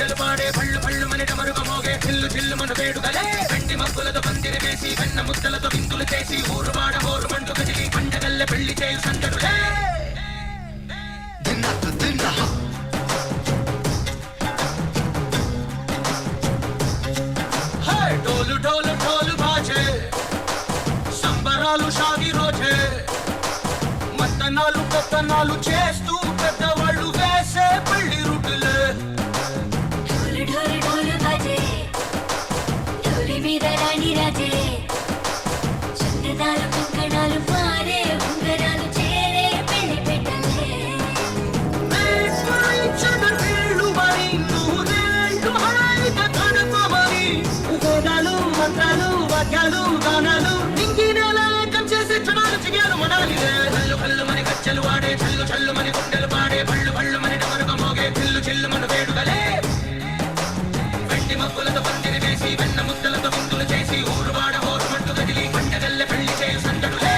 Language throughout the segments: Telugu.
గుండెలు పాడే పళ్ళు పళ్ళు మని డమరుగ మోగే చిల్లు చిల్లు మన వేడుకలే వెండి మబ్బులతో పందిరి వేసి వెన్న ముద్దలతో విందులు చేసి ఊరు వాడ హోరు మండు కదిలి పండగల్లె పెళ్లి చేయు సందడులే ఢోలు ఢోలు ఢోలు బాజే సంబరాలు సాగి రోజే మత్తనాలు పెత్తనాలు చేస్తూ పెద్దవాళ్ళు వేసే పెళ్లి రుటులే ఢోలు ఢోలు ఢోలు బాజే ఢోలి మీద రాణి రాజే చందనాలు కుంకణాలు పారే ఉంగరాలు చేరే పెళ్లి పెట్టలే వేళ్ళు మరి నూరేళ్ళు హాయిగ గడపమని వేదాలు మంత్రాలు వాక్యాలు గానాలు ఇంగి నెల ఏకం చేసి క్షణాలు చిగారు మనాలిలే కళ్ళు కళ్ళు మని గచ్చలు వాడే చల్లు చల్లు మని గుండెలు పాడే పళ్ళు పళ్ళు మని డమరుగ మోగే చిల్లు చిల్లు మన వేడుకలే వెండి మబ్బులతో పందిరి వేసి వెన్న ముద్దలతో విందులు చేసి ఊరు వాడ హోరు మట్టు కదిలి పండగల్లె పెళ్లి చేయు సందడులే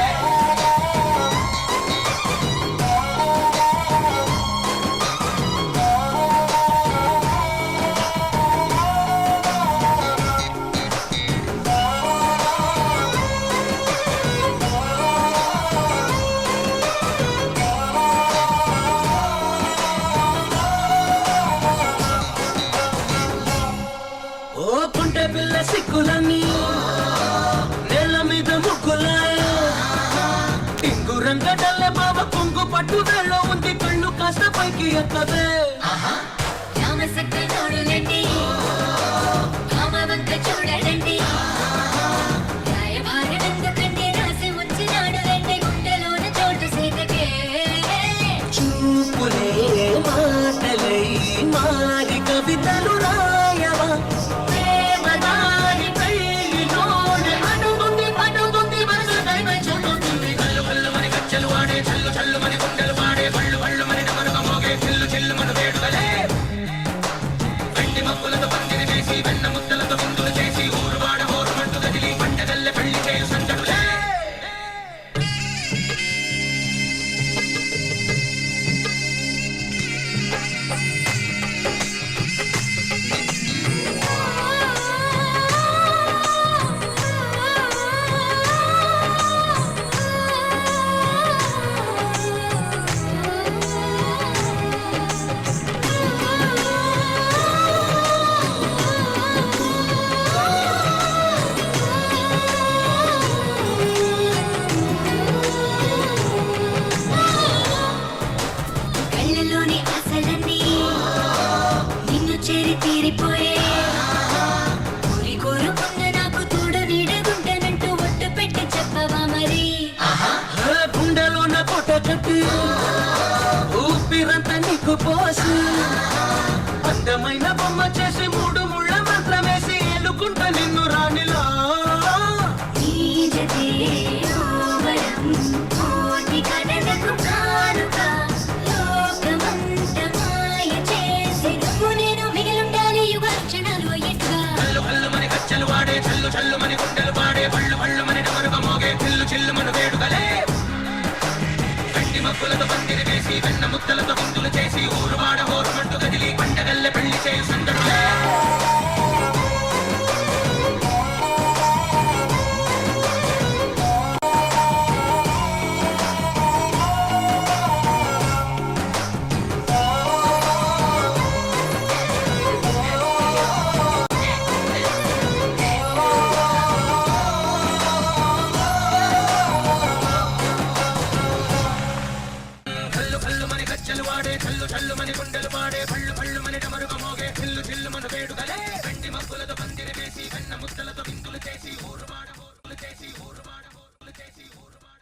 ఓ కుంటే పిల్ల సిక్కులని నేల మీద ముగ్గులాయ ఇంగు రంగడల్లె బావ కొంగు పట్టు వేళ్ళో ఉంది కళ్ళు కాస్త పైకి ఎక్కవే రామసక్క నోడులండి రామవంక చూడడండి రాయభారనందుకండి రాసి ఉంచినాడు రెండు గుండెలోన చోటు సీతకే చూపులే మాటలై మారి కవితలు రాయవా చల్లు చల్లు మని గుండెలు పాడే పళ్ళు పళ్ళు మని డమరుగ మోగే చిల్లు చిల్లు మన వేడుకలే వెండి మబ్బులతో పందిరి వేసి వెన్న ముద్దలతో విందులు చేసి ఊరు వాడ హోరు మంటు కదిలి పండగల్లె పెళ్లి చేయు సందడులే కళ్ళలోని ఆశలన్నీ నిన్ను చేరి తీరిపోయే ఊరి కోరుకున్న నాకు తోడు నీడగుంటానంటూ ఒట్టు పెట్టి చెప్పవా మరి గుండెలోన కోట కట్టి ఊపిరంతా నీకు పోసి అందమైన బొమ్మ చేసి మూడు ముళ్ళ మంత్రం వేసి ఏలుకుంటా నిన్ను రాణిలా నీజతే ఓవరం కోటి కథలకు కానుక లోకమంత మాయ చేసి నువ్వు నేను మిగిలుండాలి యుగక్షణాలు ఎట్లా కళ్ళు కళ్ళు మని గచ్చలు వాడే చల్లు చల్లు మని గుండెలు పాడే పళ్ళు పళ్ళు మని డమరుగ మోగే చిల్లు చిల్లు మన వేడుకలే వెండి మబ్బులతో పందిరి వేసి వెన్న ముద్దలతో విందులు చేసి ఊరు వాడ హోరు మట్టు కదిలి పండగల్లె పెళ్లి చేయు సందడులే కళ్ళు కళ్ళు మని గచ్చలు వాడే చల్లు చల్లు మని గుండెలు పాడే పళ్ళు పళ్ళు మని డమరుగ మోగే చిల్లు చిల్లు మన వేడుకలే వెండి మబ్బులతో పందిరి వేసి వెన్న ముద్దలతో విందులు చేసి ఊరు వాడ హోరులు చేసి ఊరు వాడ హోరులు చేసి ఊరు వాడ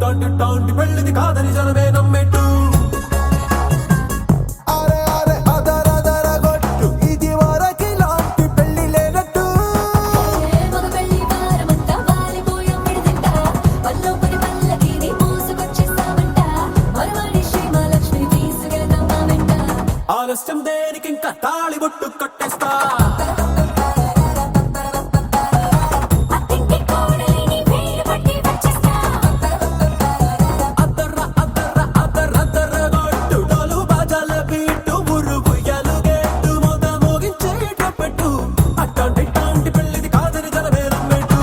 అట్టాంటి టాంటి పెళ్ళిది కాదని జనమే నమ్మెట్టు అరే అరే అదర అదర గొట్టు ఇది వరకి లాంటి పెళ్లి లేనట్టు మగ పెళ్లి వారమంతా వాలిపోయాం విడిదింట పల్లోపరి పల్లకిని మోసుకొచ్చేస్తామంట మరవాడి శ్రీమహాలక్ష్మి తీసుకెళ్తాం మా వెంట ఆలస్యం దేనికి ఇంకా తాళి బొట్టు కట్టేస్తా అత్తింటి కోడలిని వేలు పట్టి వచ్చేస్తా అద్దర్ర అద్దర్ర అద్దర్ర అద్దర్ర గొట్టు డోలు బాజాల బీటు ఉరుబుయ్యలు గెట్టు మొద మోగించేట పెట్టు అట్టాంటి టాంటి పెళ్ళిది కాదని జనమే నమ్మెట్టు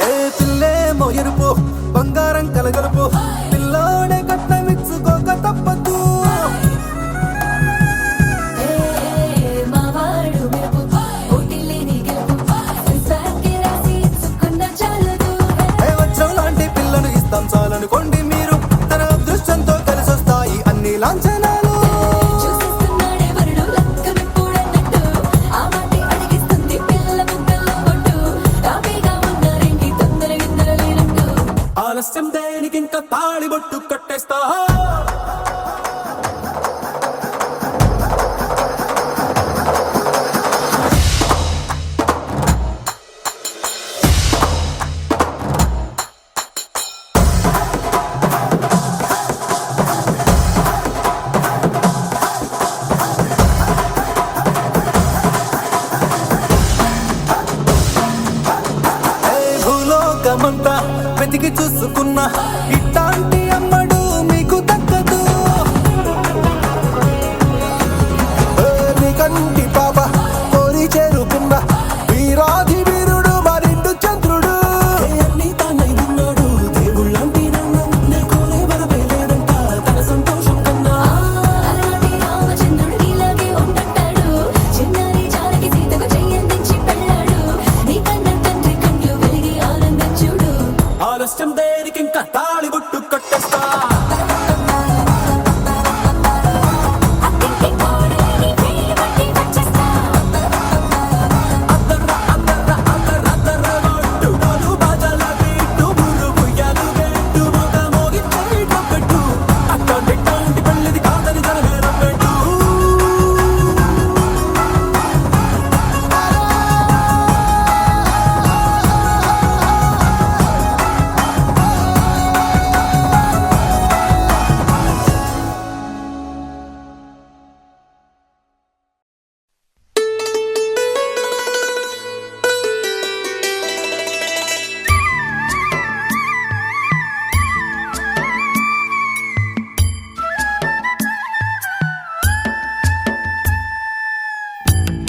ఏ పిల్లేమో ఎరుపు బంగారం కలగలుపు పిల్లోడే కట్నమిచ్చుకోక తప్పదు మా వాడు మెరుపు ఓటిల్లేని గెలుపు సంసారికి రాసి ఇచ్చుకున్న చాలదు ఏ వచ్చం లాంటి పిల్లను ఇస్తాం చాలనుకోండి మీరు తన అదృష్టంతో కలిసొస్తాయి అన్ని లాంఛనాలు చూసేస్తున్నాడే వరుడు లక్కమిప్పుడన్నట్టు ఆ మాటే అడిగిస్తుంది పిల్ల ముద్దల్లో కొట్టు తాపీగా ఉన్నారేంటి తొందర గిందర లేనట్టు ఆలస్యం దేనికి ఇంకా తాళి బొట్టు కట్టేస్తా భూలోకమంతా వెతికి చూసుకున్నా ఇట్లాంటి అమ్మడు మీకు దక్కదు నీ కంటి పాప కోరి చేరుకున్న వీరాధి వీరుడు మరిండు చంద్రుడు అన్ని తానై ఉన్నాడు దేవుళ్ళంటి నన్ను నే కోరే వరమే లేదంట తన సంతోషం కన్నా అలాంటి రామచంద్రుడు ఇలాగే ఉండంటాడు చిన్నారి జానకి సీతకు చెయ్యందించి పెళ్ళాడు నీ కన్న తండ్రి కండ్లు వెలిగి ఆనందం చూడు ఆలస్యం దేనికి ఇంకా తాళి బొట్టు కట్టేస్తా అత్తింటి కోడలిని వేలు పట్టి వచ్చేస్తా అద్దర్ర అద్దర్ర అద్దర్ర అద్దర్ర గొట్టు డోలు బాజాల బీటు ఉరుబుయ్యలు గెట్టు మొద మోగించేట పెట్టు అట్టాంటి టాంటి పెళ్ళిది కాదని జనమే నమ్మెట్టు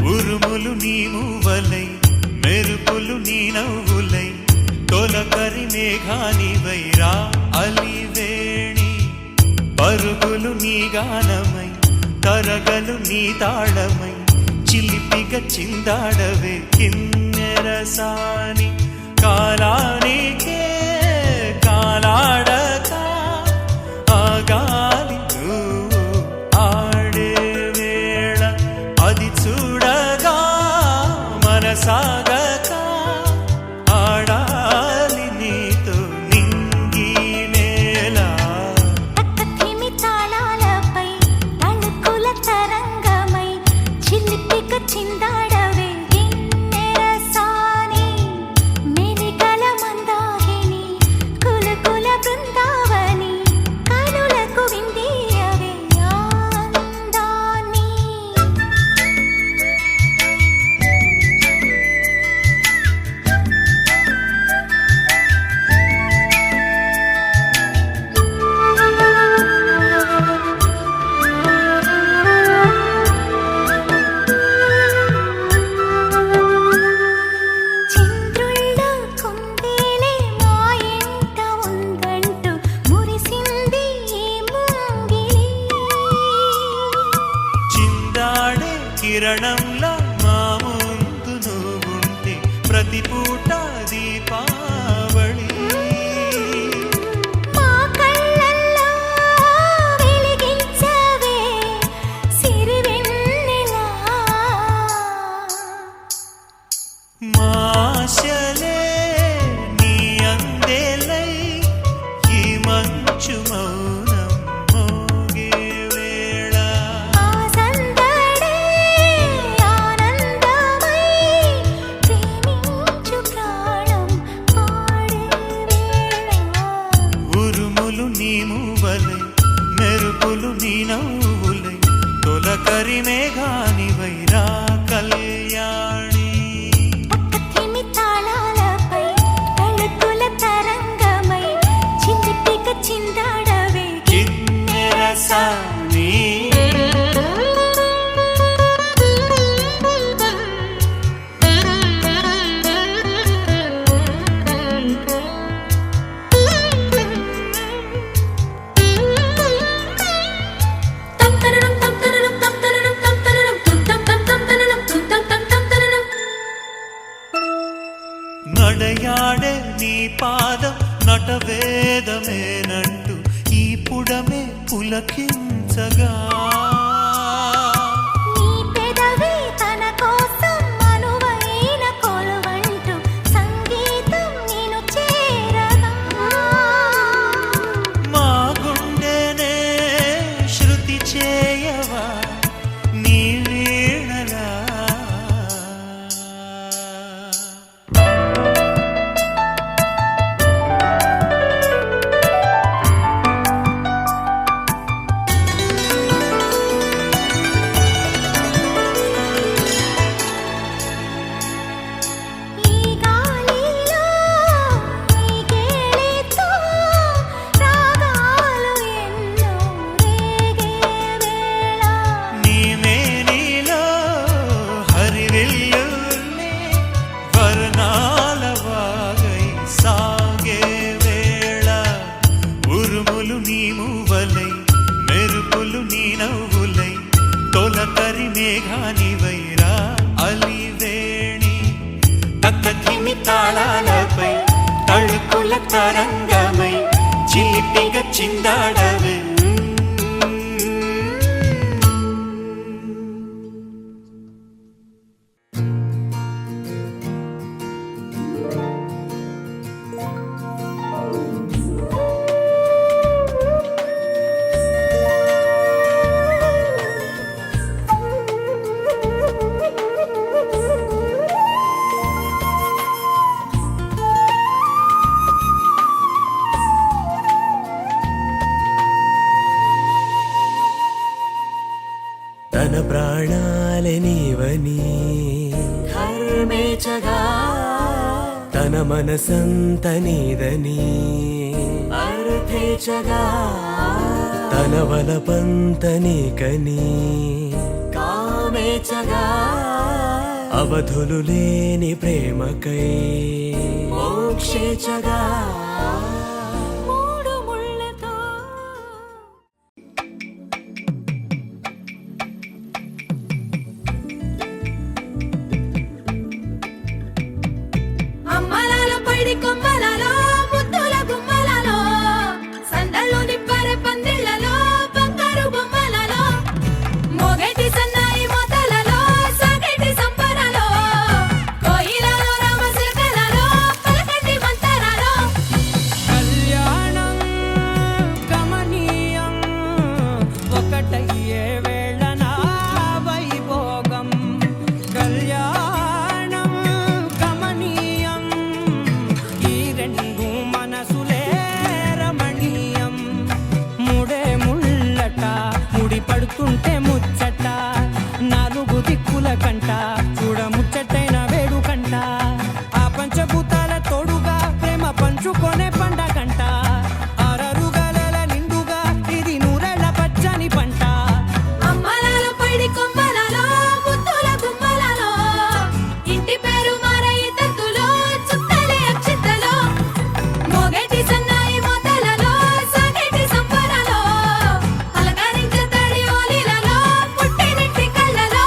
ఉరుములు నీ మూవలై మెరుపులు నీ నవ్వులై తొలకరి మేఘానివై రా అలివేణి పరుగులు నీ గానమై తరగలు నీ తాళమై చిలిపిగా చిందాడవే కిన్నెరసాని కాలానికే కాలాడక ఆగాలి నువ్వు ఆడే వేళ అది చూడగా మనసాగక ఆడాలి నీతో నింగి నేల తక్కతిమి తాళాలపై తళుకుల తరంగమై చిలిపిక చిందాడవే గిన్నెరసాని మెలికల మందాగి కిరణంలా మా ముందు నువ్వుంటే ప్రతి పూట దీపావళి మా కళ్ళల్లో వెలిగించవే సిరివెన్నెలా మా ఆశలే నీ అందేలై ఈ మంచు మౌనం మోగే వేళ ఆ సందడే ఆనందమై ప్రేమించు ప్రాణం పాడే వేళ ఉరుములు నీ మూవలై మెరుపులు నీ నవ్వులై తొలకరి మేఘానివై రా కళ్యాణి పక్కకిమి తాళాలపై తళుకుల తరంగమై చిందిపిక చిందాడవే కిన్నెరసాని తంతననం తంతననం తంతననం తంతననం తుంతం తంతననం తుంతం తంతననం నడయాడే నీ పాదం నటవేదమేనంటూ ఈ పుడమే పులకించగా నీ పెదవి తన కోసం అనువైన కొలువంటూ సంగీతం నేను చేరగా మా గుండెనే శృతి చేయవా నీ వీణలా ఈ గాలిలో ఈ కేళితో రాగాలు ఎన్నో రేగే వేళ నీ మేనిలో హరివిల్లులే వర్ణాల వాగై సాగే వేళ ఉరుములు నీ మూవలై మెరుపులు నీ నవ్వులై తొలకరి మేఘానివై రా అలివేణి తక్కకిమి తాళాలపై తళుకుల తరంగమై చిలిపిగా చిందాడవే తన ప్రాణాలే నీవని ధర్మేచగా తన మనసంత నీదని అర్థేచగా తన వలపంత నీకని కామేచగా అవధులు లేని ప్రేమకై మోక్షేచగా మూడు ముళ్ళతో అమ్మలాల పైడి కొమ్మలలో ముద్దుల గుమ్మలలో సందళ్ళు నిప్పరె పందిళ్ళలో బంగారు బొమ్మలలో మోగేటి సన్నాయి మోతలలో సాగేటి సంబరాలో కోయిలలో రామశిల్కలలో పలకండి మంతరాలో కళ్యాణం గమనీయం ఒకటయ్యే వేళ నా వైభోగం కళ్యాణం గమనీయం ఈ రెండు మనసులే రమణీయం ముడే ముళ్ళట ముడి పడుతుంటే ముచ్చట నాలుగు దిక్కుల కంట చూడ ముచ్చటైన వేడుకంట ఆ పంచభూతాల తోడుగా ప్రేమ పంచుకొనే పండగంట ఆరరుగలల నిండుగా ఇది నూరెళ్ళ పచ్చని పంట అమ్మలాల పైడి కొమ్మలలో ముద్దుల గుమ్మలలో ఇంటి పేరు మారయి తంతులో చుక్కలే అక్షింతలో మోగేటి సన్నాయి మోతలలో సాగేటి సంబరాలో అలగారించే తడి ఓలిలలో పుట్టినింటి కళ్ళలో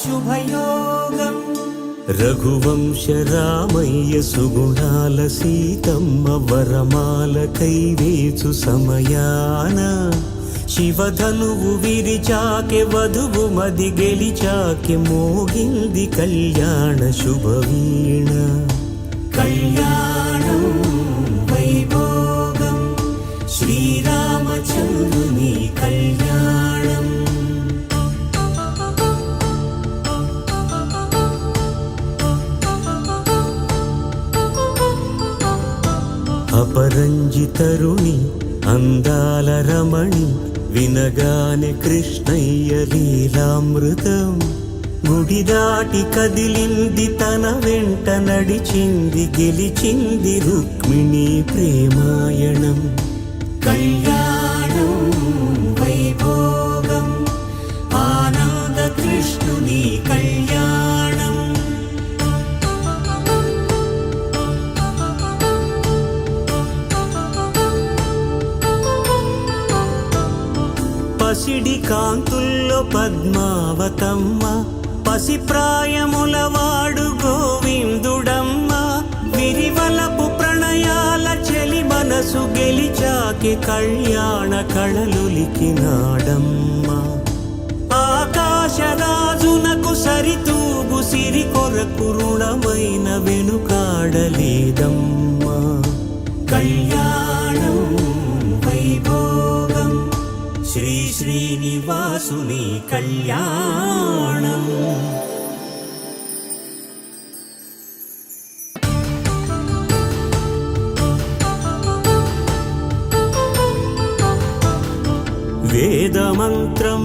శుభయోగం. రఘువంశ రామయ్య సుగుణాల సీతమ్మ వరమాల కైవేచు సమయాన శివధనువు విరిచాకె వధువు మది గెలిచాకె మోగింది కళ్యాణ శుభవీణ. కళ్యాణం వైభోగం శ్రీరామచంద్రుని కళ్యాణం. అపరంజితరుణి అందాల రమణి వినగానే కృష్ణయ్య లీలామృతం. గుడి దాటి కదిలింది తన వెంట నడిచింది గెలిచింది రుక్మిణి ప్రేమాయణం. కళ్యాణం వైభోగం ఆనంద కృష్ణుని కళ్యాణం. పసిడి కాంతుల్లో పద్మావతమ్మ పసి ప్రాయముల వాడు గోవిందుడమ్మ. విరివలపు ప్రణయాల చెలి మనసు గెలిచాకి కళ్యాణ కళలులికినాడమ్మ. ఆకాశరాజునకు సరితూగు సిరి కొరకు రుణమైన వెనుకాడలేదమ్మా. కళ్యాణం వైభోగం శ్రీ శ్రీనివాసుని కళ్యాణం. వేదమంత్రం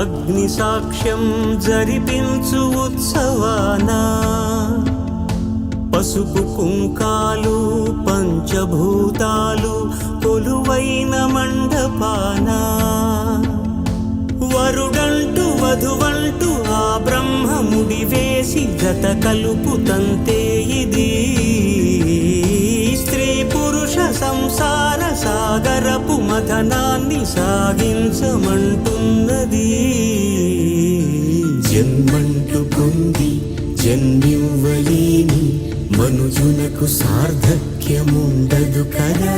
అగ్ని సాక్ష్యం జరిపించు ఉత్సవానా పసుపు కుంకాలు పంచభూతాలు కొలువైన మండపానా. వరుడంటూ వధువంటూ ఆ బ్రహ్మముడి వేసి జత కలుపుతంతే ఇది. స్త్రీ పురుష సంసార సాగరపు మథనాన్ని సాగించమంటున్నది. జన్మంటూ పొంది జన్మివ్వలేని మనుజునకు సార్థక్యముండదు కదా.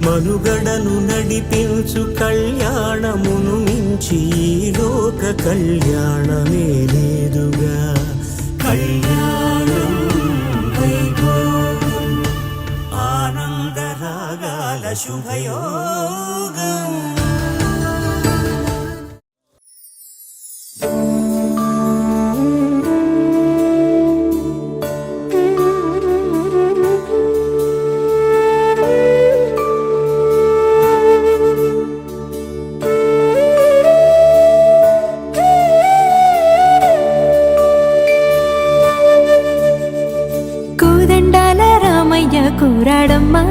మనుగడను నడిపించు కళ్యాణమును మించి ఈ లోక కళ్యాణమే లేదుగా. కళ్యాణం వైభోగం ఆనంద రాగాల శుభయోగం. కోరాడమ్మా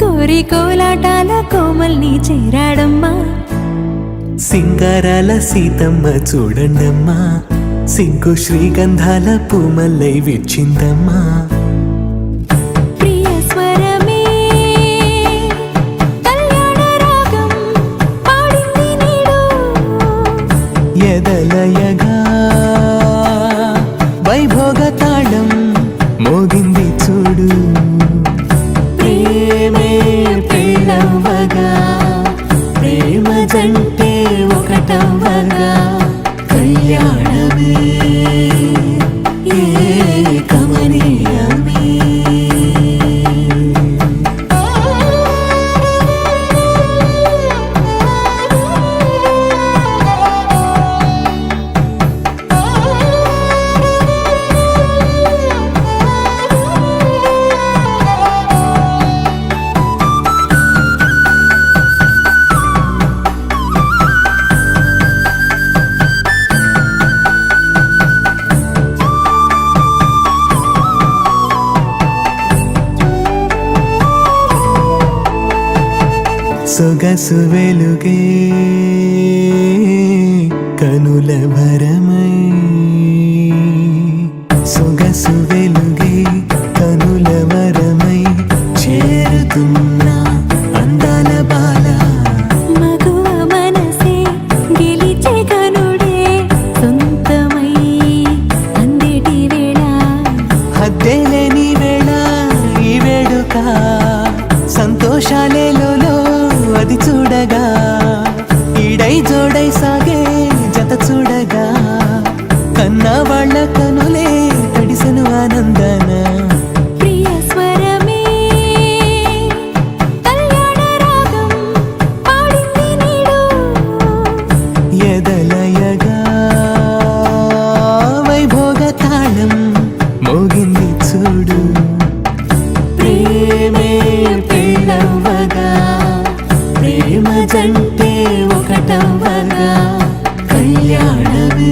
కోరి కోలాటాల కోమల్ని చేరాడమ్మా. సింగారాల సీతమ్మ చూడండమ్మా సింకు శ్రీగంధాల పూమల్లై విచ్చిందమ్మా. ప్రియ స్వరమే కళ్యాణ రాగం పాడింది నీడు. ఎదలయగా వైభోగ తాళం మోగింది చూడు. ప్రేమే పెళ్ళవ్వగా ప్రేమ జంటే ఒకటవ్వగా కళ్యాణమే కమనీయమే. సొగసు వెలుగే కనుల భరమై. సొగసు వెలుగే కనుల వరమై చేరుతున్నా అందాల బాల. మగువ మనసే గెలిచే కనుడే సొంతం వాళ్ళ కనులే తడిసెను ఆనందాన ప్రియ స్వరమే కళ్యాణ రాగం పాడింది నీడు ఎదలయగా వైభోగ తాళం మోగింది చూడు ప్రేమే పెళ్ళవ్వగా ప్రేమ జంటే ఒకటవ్వగా కళ్యాణమే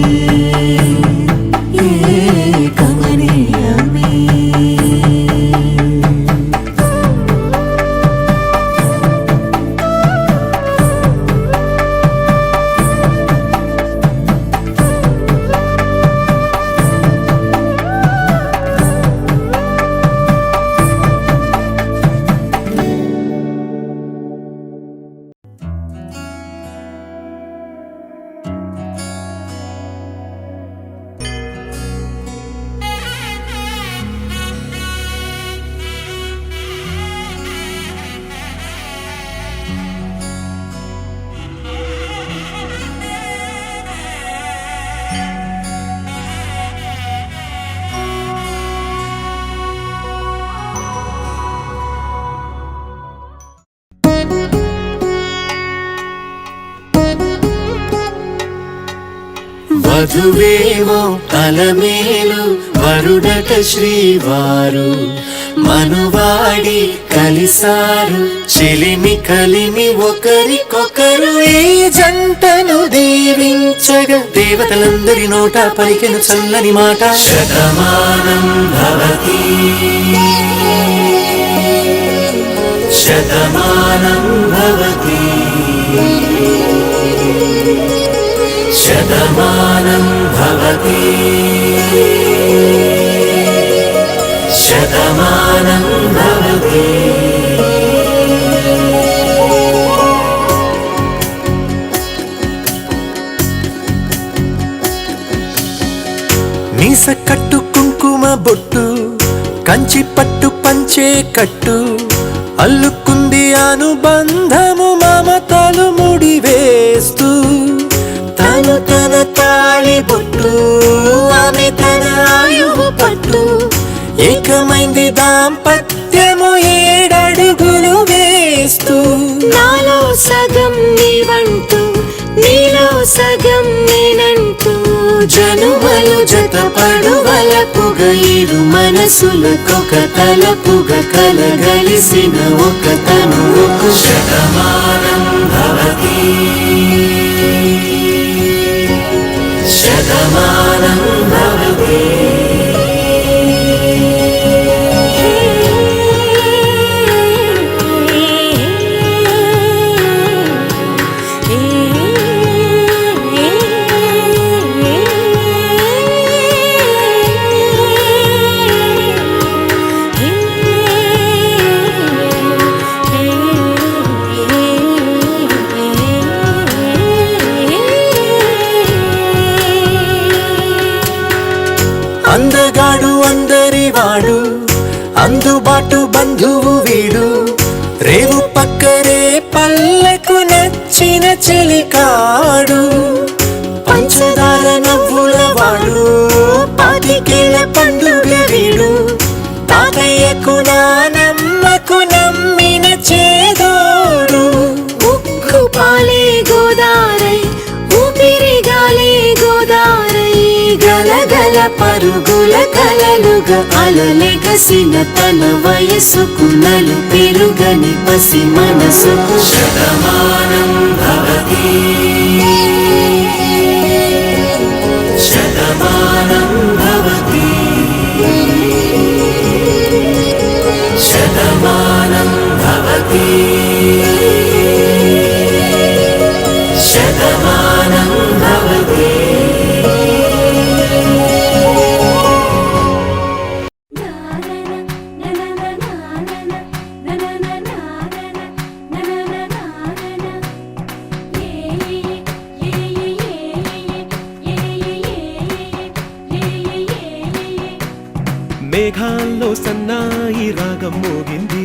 కమనీయమే వధువేమో అలమేలు వరుడట శ్రీవారు మనువాడి కలిసారు చెలిమి కలిమి ఒకరికొకరు ఈ జంటను దీవించగా దేవతలందరి నోట పలికెను చల్లని మాట శతమానం భవతి శతమానం భవతి శతమానం భవతి శతమానం భవతి మీస కట్టు కుంకుమ బొట్టు కంచి పట్టు పంచే కట్టు అల్లుకుంది అనుబంధము మమతలు ముడివేస్తూ తను తన తాళి బొట్టు ఆమె తన ఆయువు పట్టు ఏకమైంది దాంపత్యము 7 అడుగులు వేస్తూ నాలో సగం నీవంటూ నీలో సగం నేనంటూ జనుమలు జతపడు వలపుగ ఇరు మనసులకొక తలపుగ కలగలిసిన ఒక తనువుకు శతమానం భవతి శతమానం భవతి అందగాడు అందరివాడు అందుబాటు బంధువు వీడు రేవు పక్కరే పల్లెకు నచ్చిన చెలికాడు పంచదార నవ్వుల వాడు పాతికేల పండుగ వీడు తాతయ్యకు నానమ్మకు నమ్మిన చేదోడు ఉక్కు పాలే గోదారై ఊపిరిగాలే గోదారై గలగల పరుగుల కలలుగా అలలెగసిన తన వయసుకు నలు పెరుగని పసి మనసుకు శతమానం భవతి శతమానం భవతి శతమానం భవతి శతమానం భవతి మేఘాల్లో సన్నాయి రాగం మోగింది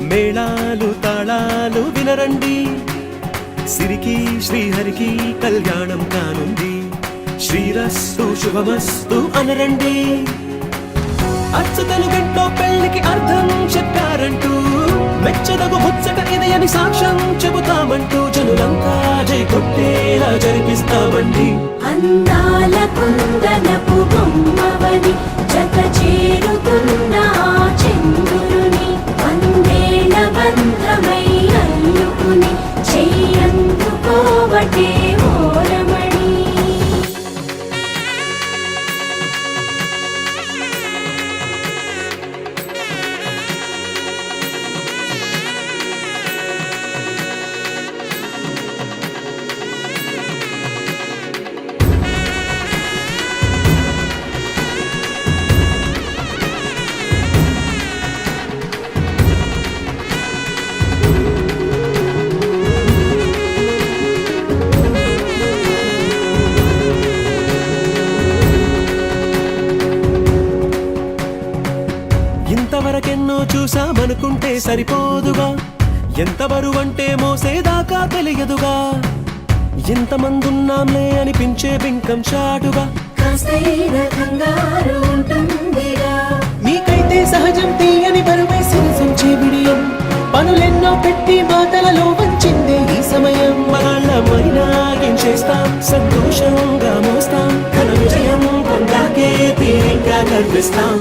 మేళాలు తాళాలు వినరండి సిరికి శ్రీహరికి కళ్యాణం కానుంది శ్రీరస్తు శుభమస్తు అనరండి. అచ్చ తెలుగింట్లో పెళ్లికి అర్థం చెప్పారంటూ మెచ్చదగు ముచ్చట ఇది అని సాక్ష్యం చెబుతామంటూ జనులంతా జై కొట్టేలా జరిపిస్తామండి. అందాల కుందనపు బొమ్మవని జత చేరుతున్న ఆ చంద్రుని వందేళ్ల బంధమై అల్లుకుని చెయ్యందుకోవటే ఓరమణి. ఇంతవరకెన్నో చూసామనుకుంటే సరిపోదుగా, ఎంత బరువంటే మోసేదాకా తెలియదుగా, ఇంతమందున్నాంలే అనిపించే బింకం చాటుగా కాస్తైన కంగారు ఉంటుందిరా. మీకైతే సహజం తీయని బరువై సిరిసంచే బిడియం, పనులెన్నో పెట్టి మాటలలో వంచిందే ఈ సమయం. మగాళ్ళమైనా ఏం చేస్తాం, సంతోషంగా మోస్తాం, ఘన విజయం పొందాకే తీరిగ్గా కనిపిస్తాం.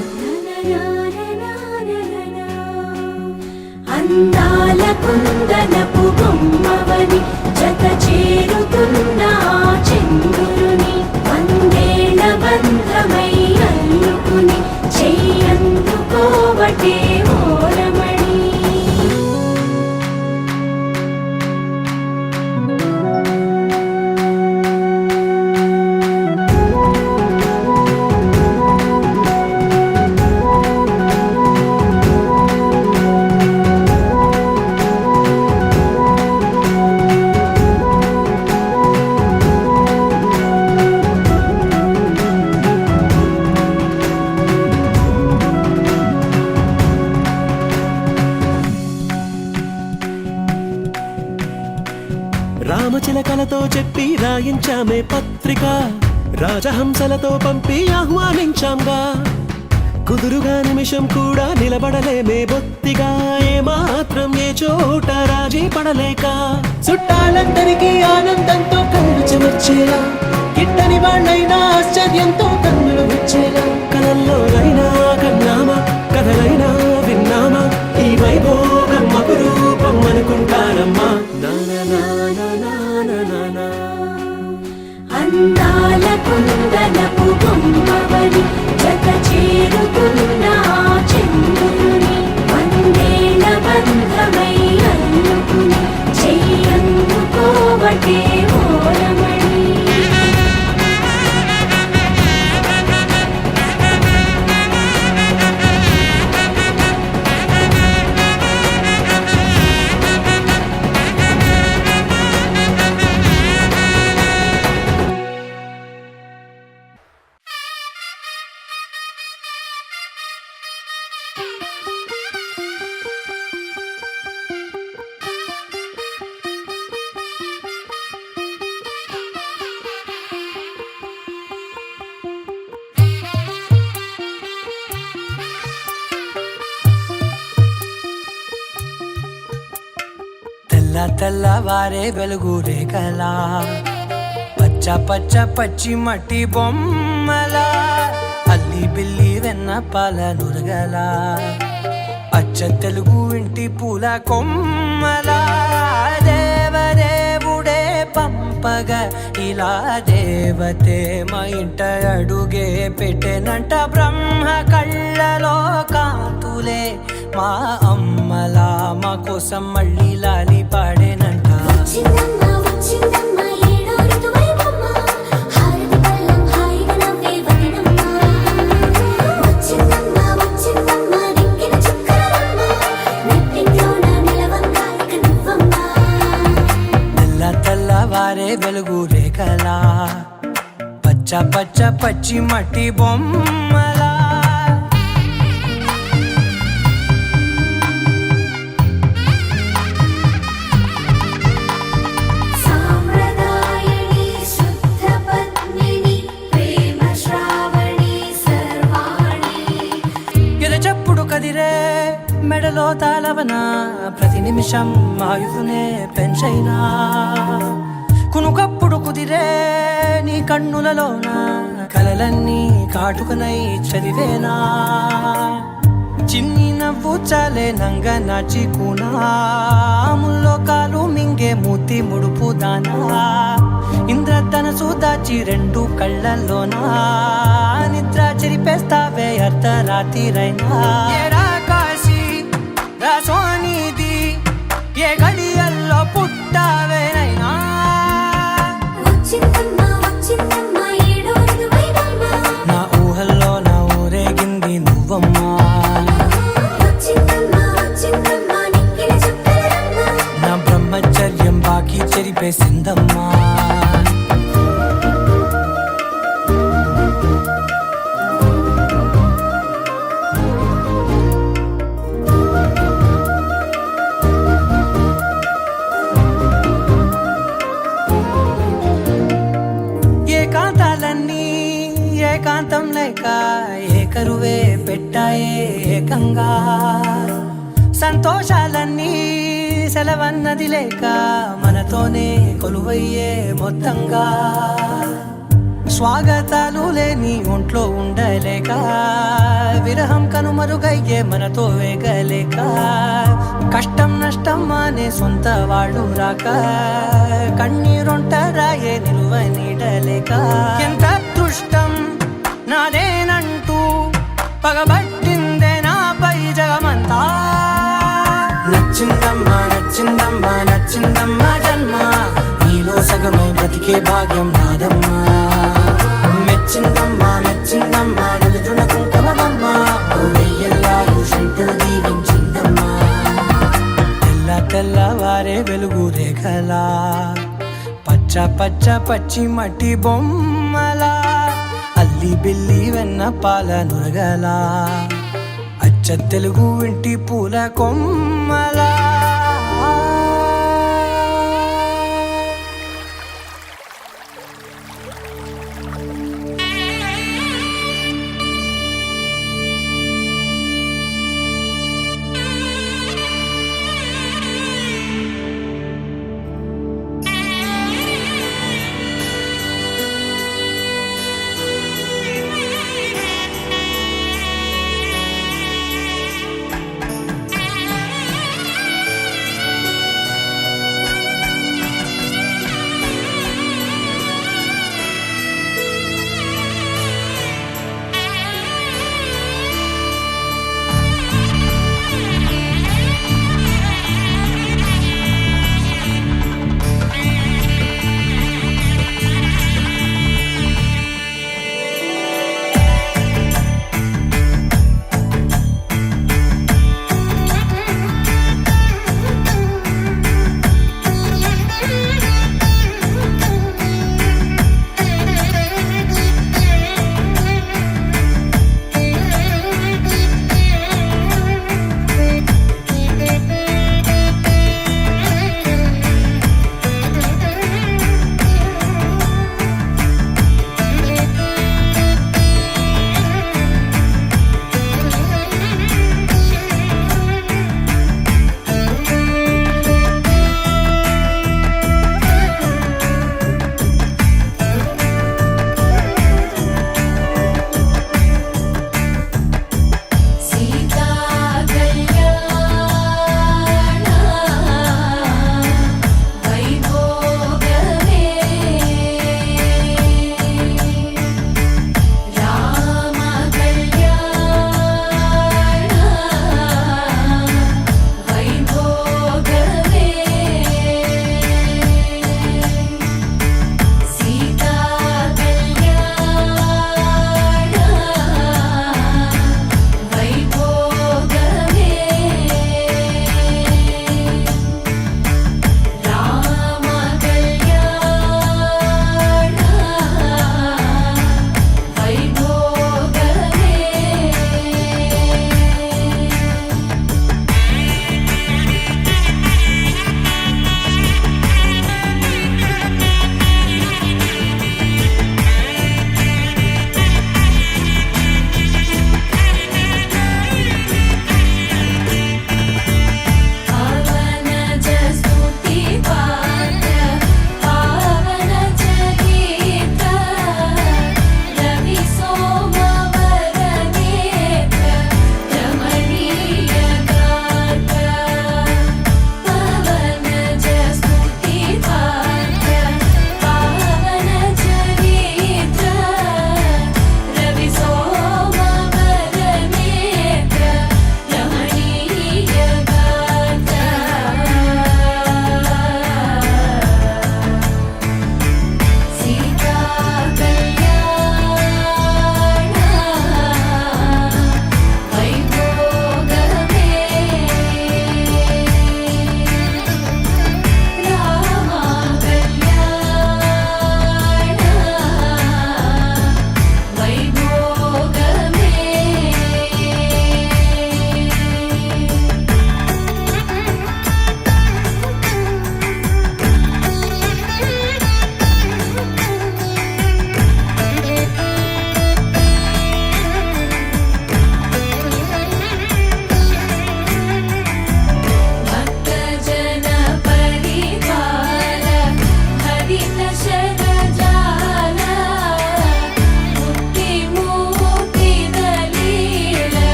అందాల కుందనపు బొమ్మవని జత చేరుతున్న ఆ చంద్రుని వందేళ్ల బంధమై అల్లుకుని చెయ్యందుకోవటే ఓరమణి. రామచిలకలతో చెప్పి రాయించామే పత్రిక, రాజహంసలతో పంపి ఆహ్వానించాంగా, కుదురుగా నిమిషం కూడా నిలబడలేమే బొత్తిగా, ఏమాత్రం ఏ చోట రాజీ పడలేక, చుట్టాలందరికీ ఆనందంతో కళ్ళు చెమర్చేలా, గిట్టని వాళ్ళైనా ఆశ్చర్యంతో కన్నులు వచ్చేలా, కలల్లోనైనా కన్నామా కథలైనా విన్నామా, ఈ వైభోగం అపురూపం అనుకుంటానమ్మా. అందాల కుందనపు బొమ్మవని జత చేరుతున్న ఆ చంద్రుని వందేళ్ల బంధమై అల్లుకుని చెయ్యందుకోవటే ఓరమణి. తెల్లవారే వెలుగు రేఖలా, పచ్చ పచ్చ పచ్చి మట్టి బొమ్మలా, అల్లి బిల్లి వెన్న పాల నురగలా, అచ్చ తెలుగు ఇంటి పూల కొమ్మలా, దేవదేవుడే పంపగా ఇలా దేవతే మా ఇంట అడుగే పెట్టెనంట, బ్రహ్మ కళ్ళలో కాంతులే మా అమ్మలా మా కోసం మళ్ళీ లాలి పాడేనంట. వచ్చిందమ్మ వచ్చిందమ్మ ఏడో ఋతువైవమ్మ, హారతి పళ్ళం హాయిగా నవ్వే వదినమ్మ. వచ్చిందమ్మ వచ్చిందమ్మ దిక్కిన చుక్కలమ్మ, నెట్టింట్లోన నిలవంగా ఇక నువ్వమ్మ. తెల్లవారే వెలుగు రేఖలా, పచ్చ పచ్చ పచ్చి మట్టి బొమ్మలా. సాంప్రదాయని శుద్ధ పద్మిని కదిరే మెడలో తాళవన ప్రతి నిమిషం ఆయుధునే పెంచైనా కునుకప్పుడు కుదిరే నీ కన్నులలోన కలలన్నీ కాటుకనై చదివేనా చిన్ని నవ్వు చాలే నంగ నాచి కూనాముల్లో కాలు మింగే మూతి ముడుపు దానా ఇంద్రధనసు దాచి రెండు కళ్ళల్లోనా నిద్ర చెరిపేస్తావే అర్ధరాత్రిరైనా ఏరా కాశీ రా సోనిది ఏ గడియల్లో పుట్టావేనైనా వచ్చిందమ్మా ఏడో ఋతువైవమ్మ నా ఊహల్లో నా ఊరేగింది నువ్వమ్మా వచ్చిందమ్మా నిక్కిన చుక్కలమ్మ నా బ్రహ్మచర్యం బాకీ చెరిపేసిందమ్మా ఏకాంతాలన్నీ ఏకాంతం లేక ఏకరువే పెట్టాయే ఏకంగా సంతోషాలన్నీ సెలవన్నది లేక మనతోనే కొలువయ్యే మొత్తంగా స్వాగతాలు లేని ఒంట్లో ఉండలేక విరహం కనుమరుగయ్యే మనతో వేగలేక కష్టం నష్టం అనే సొంత వాళ్ళు రాక కన్నీరొంటరాయే నిలువ నీడలేక ఎంత అదృష్టం నాదేనంటూ పగబట్టిందే నాపై జగమంతా నచ్చిందమ్మా నచ్చిందమ్మా నచ్చిందమ్మా జన్మ నీలో సగమై బ్రతికే భాగ్యం నాదమ్మా మెచ్చిందమ్మా మెచ్చిందమ్మా నలుదున కుంకుమమ్మా వెయ్యల్లాయుషంటూ దీవించిందమ్మా తెల్ల తెల్లవారే వెలుగు రేఖలా పచ్చ పచ్చ పచ్చి మట్టి బొమ్మలా అల్లి బిల్లి వెన్న పాల నురగలా అచ్చ తెలుగు ఇంటి పూల కొమ్మలా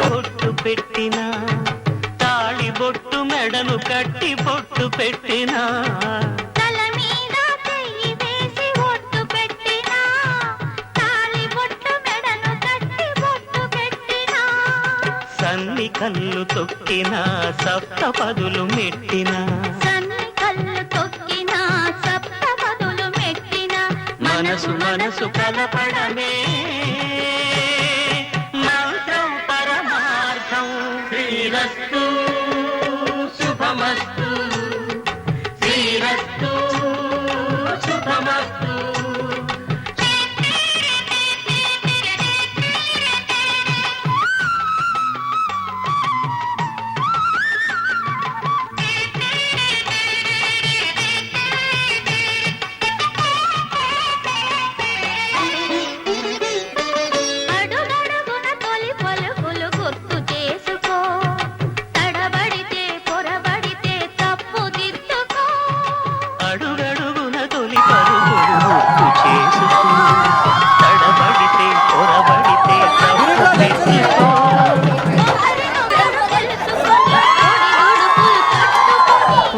బొట్టు పెట్టిన తాళి బొట్టు మెడను కట్టి బొట్టు పెట్టిన తల మీద చెయ్యి వేసి ఒట్టు పెట్టినా తాళి బొట్టు మెడను కట్టి బొట్టు పెట్టినా సన్ని కళ్ళు తొక్కిన సప్త పదులు మెట్టిన సన్ని కళ్ళు తొక్కినా సప్త పదులు మెట్టినా మనసు మనసు కలపడమే మంత్రం పరమార్థం శ్రీరస్తు శుభమస్తు శ్రీరస్తు శుభమస్తు అడుగడుగున తొలి పలుకులు గుర్తు చేసుకో తడబడితే పొరబడితే తప్పు దిద్దుకో అడుగడుగున తొలి పరుగులు గుర్తు చేసుకో తడబడితే పొరబడితే తప్పు దిద్దుకో.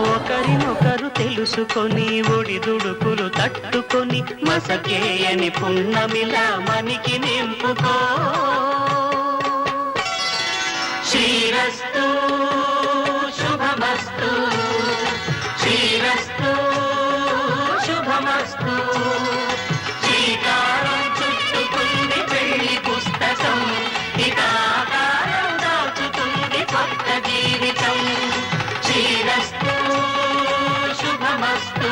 ఒకరినొకరు తెలుసుకొని ఒడిదుడుకులు తట్టుకొని మసకేయని పున్నమిలా మనికి నింపుకో శ్రీరస్తు శుభమస్తు శ్రీరస్తు శుభమస్తు శ్రీకారం చుట్టుకుంది పెళ్లి పుస్తకం ఇకాకారం దాచుతుంది కొత్త జీవితం శ్రీరస్తు శుభమస్తు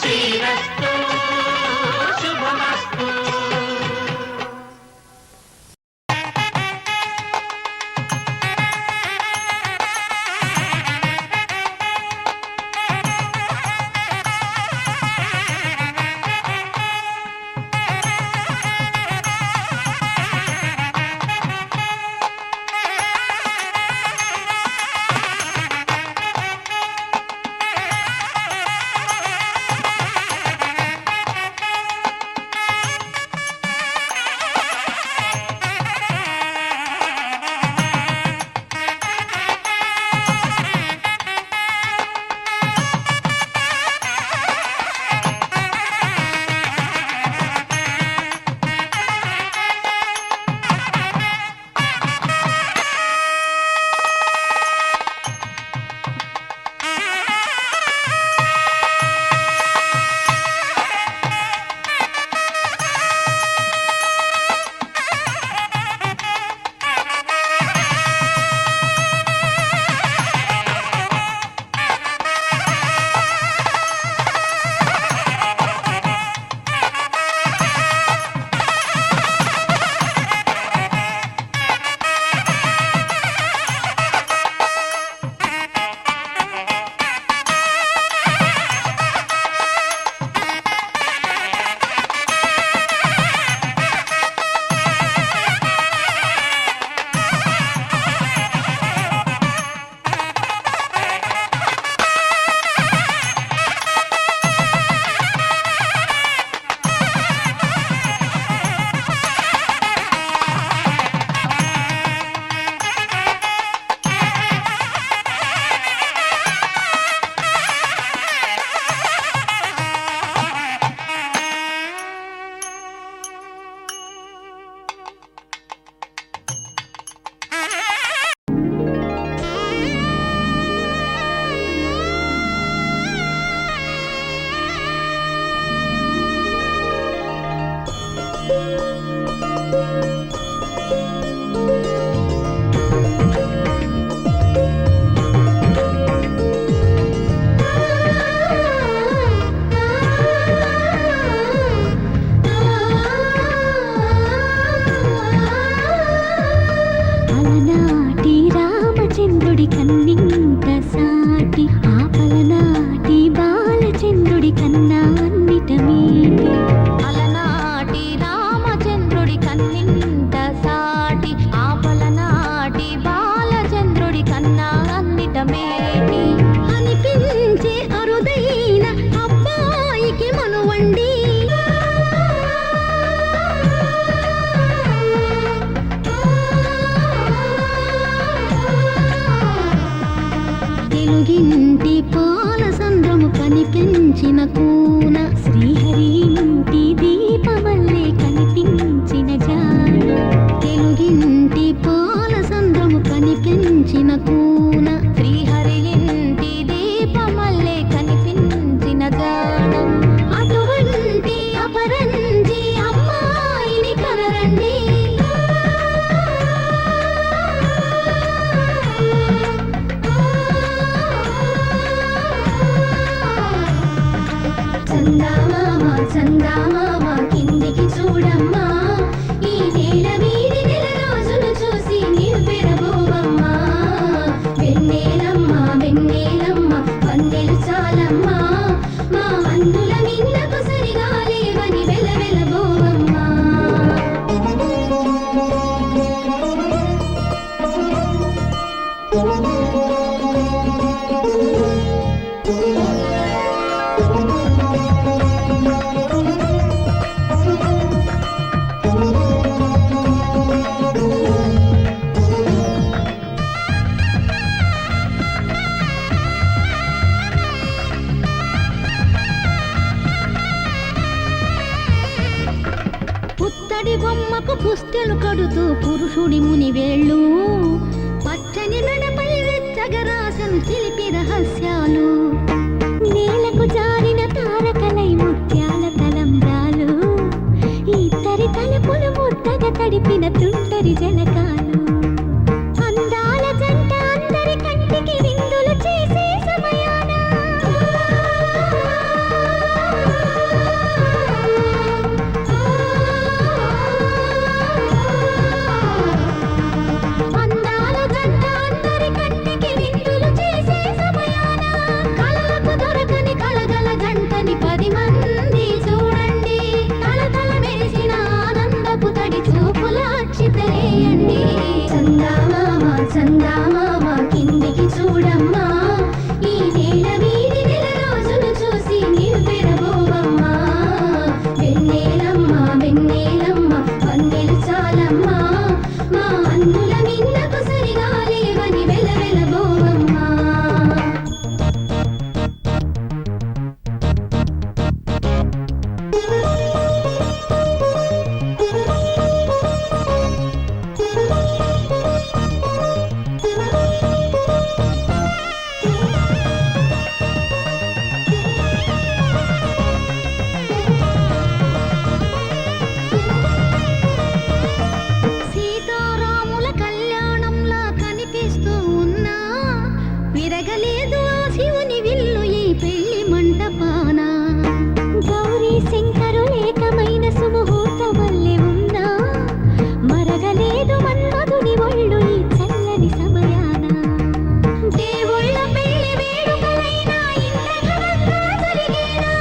శ్రీరస్తు శుభమస్తు. తెలుగింటి పాల సంద్రము కనిపించిన కూన శ్రీహరి ఇంటి దీపమల్లే కనిపించిన జాన తెలుగింటి పాల సంద్రము కనిపించిన కూన శ్రీహరి ఇంటి దీపమల్లే కనిపించిన జాన అటువంటి అపరంజి అమ్మాయిని కనరండి చందమామ చందమామ కిందికి చూడమ్మా ఈ నేల వీధి నెల రోజులు చూసి నివ్వెరబోవమ్మా వెన్నెలమ్మ వెన్నెలమ్మ వందెలు చాలమ్మా మా అన్నుల మిన్నకు సరిగా లేవని వెలవెలబోవమ్మా పుత్తడి బొమ్మకు పుస్తెలు కడుతూ పురుషుడి ముని వేళ్ళు పచ్చని మెడపై వెచ్చగరాసను చిలిపి రహస్యాలు నేలకు జారిన తారకలై ముత్యాల తలంబ్రాలు ఇద్దరి తలుపులు ముద్దగా తడిపిన తుంటరి జలకాలు అందాల జంట అందరి కంటికి విందులు చేసే సమయాన అందాల జంట అందరి కంటికి విందులు చేసే సమయాన కళలకు దొరకని కళగల జంటని 10 మంది చూడండి తలతల మెరిసిన ఆనందపు తడి చూపుల అక్షితలేయండి చందమామ చందమామ కిందికి చూడమ్మా ఈ నేల వీధి నెల రోజులు చూసి నివ్వెరబోవమ్మా వెన్నెలమ్మ వెన్నెలమ్మ వందెలు చాలమ్మా మా అన్నుల మిన్నకు సరిగా లేవని వెలవెలబోవమ్మా సీతారాముల కళ్యాణంలా కనిపిస్తూ ఉన్నా విరగలేదు ఆ శివుని విల్లు ఈ పెళ్లి మంటపాన గౌరీ శంకరులేకమైన సుముహూర్త వల్లే ఉన్నా మరగలేదు మన్మధుని ఒళ్ళు ఈ చల్లని సమయాన దేవుళ్ళ పెళ్లి వేడుకలైనా ఇంత ఘనంగా జరిగేనా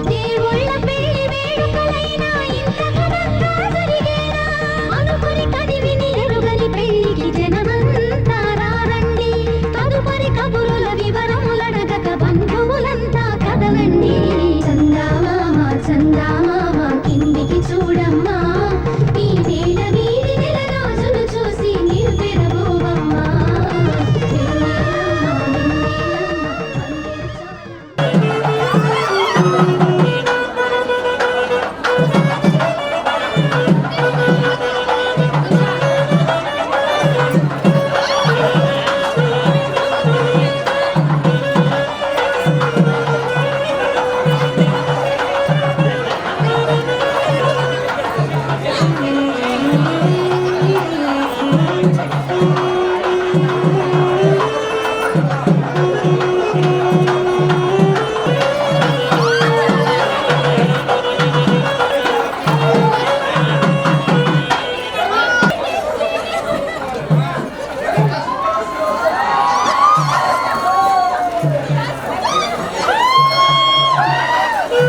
దేవుళ్ళ పెళ్లి వేడుకలైనా ఇంత ఘనంగా జరిగేనా అనుకుని కదివిని ఎరుగని పెళ్లికి జనమంతా రారండి తదుపరి కబురుల వివరములడగక బంధువులంతా కదలండి చందమామ చందమామ కిందికి చూడమ్మా ఈ నేల వీధి నెల రోజులు చూసి నివ్వెరబోవమ్మా వెన్నెలమ్మ వెన్నెలమ్మ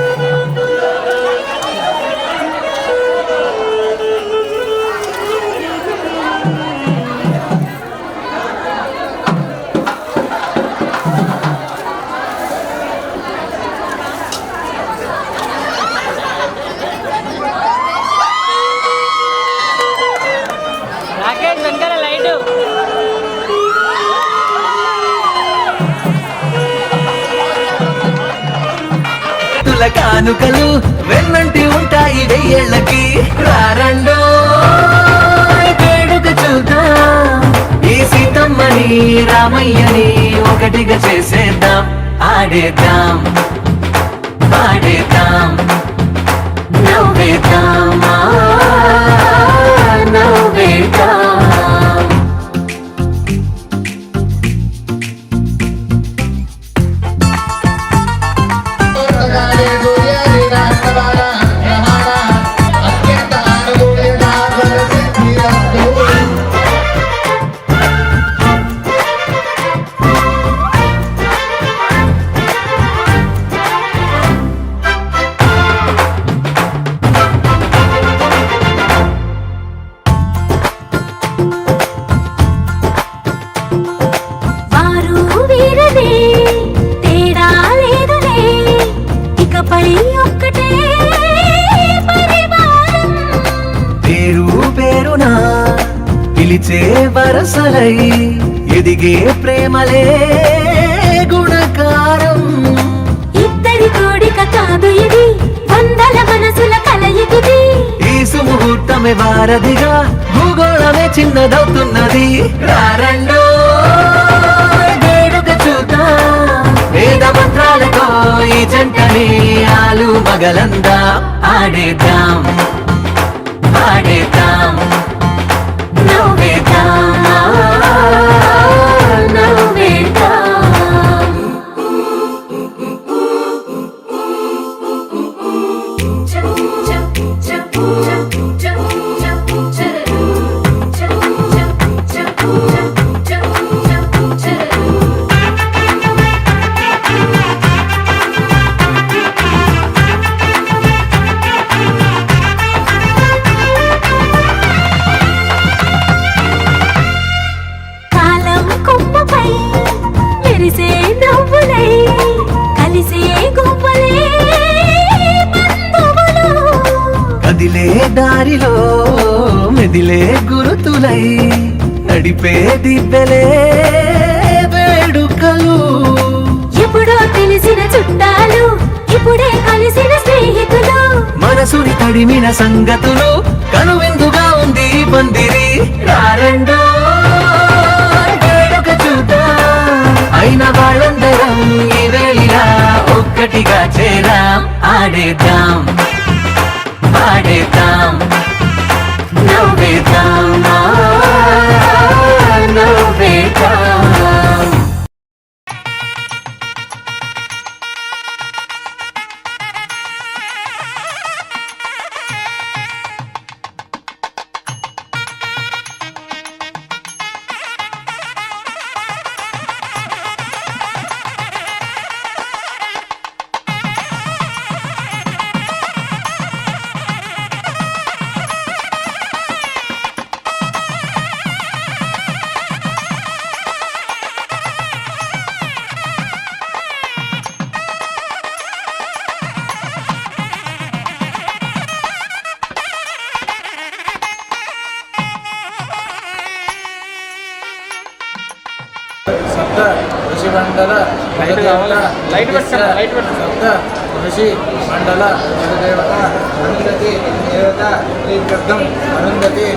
పూల కానుకలు వెన్నంటి ఉంటాయి వెయ్యేళ్ళకి రారండో వేడుక చూద్దాం ఈ సీతమ్మని రామయ్యని ఒకటిగా చేసేద్దాం ఆడేద్దాం పాడేద్దాం నవ్వేద్దాం నవ్వేద్దాం వారు వీరనే తేడా లేదులే ఇకపై ఒక్కటే పరివారం పేరు పేరునా పిలిచే వరసలై ఎదిగే ప్రేమలే గుణకారం ఇద్దరి కోడిక కాదు ఇది వందల మనసుల కలయికిది ఈ సుముహూర్తమే వారధిగా భూగోళమే చిన్నదవుతున్నది రారండో వేడుక చూద్దాం వేద మంత్రాలతో ఈ జంటని ఆలు మగలందా ఆడేద్దాం పాడేద్దాం నవ్వేద్దాం నవ్వేద్దాం కాలం కొమ్మపై మెరిసే నవ్వులై కలిసే గువ్వలే బంధువులు కదిలే దారిలో మెదిలే గురుతులై నడిపే దిబ్బెలే వేడుకలు ఎప్పుడో తెలిసిన చుట్టాలు ఇప్పుడే కలిసిన స్నేహితులు మనసుని తడిమిన సంగతులు కనువిందుగా ఉంది ఈ పందిరి రారండో వేడుక చూద్దాం అయిన వాళ్ళందరం ఈ వేళ ఒక్కటిగా చేరాం ఆడేద్దాం పాడేద్దాం నవ్వేద్దాం నవ్వేద్దాం సప్త ఋషి మండల లైట్ సప్త ఋషి మండల దేవత అరుంధతి దేవత శ్రీ అరుంధతి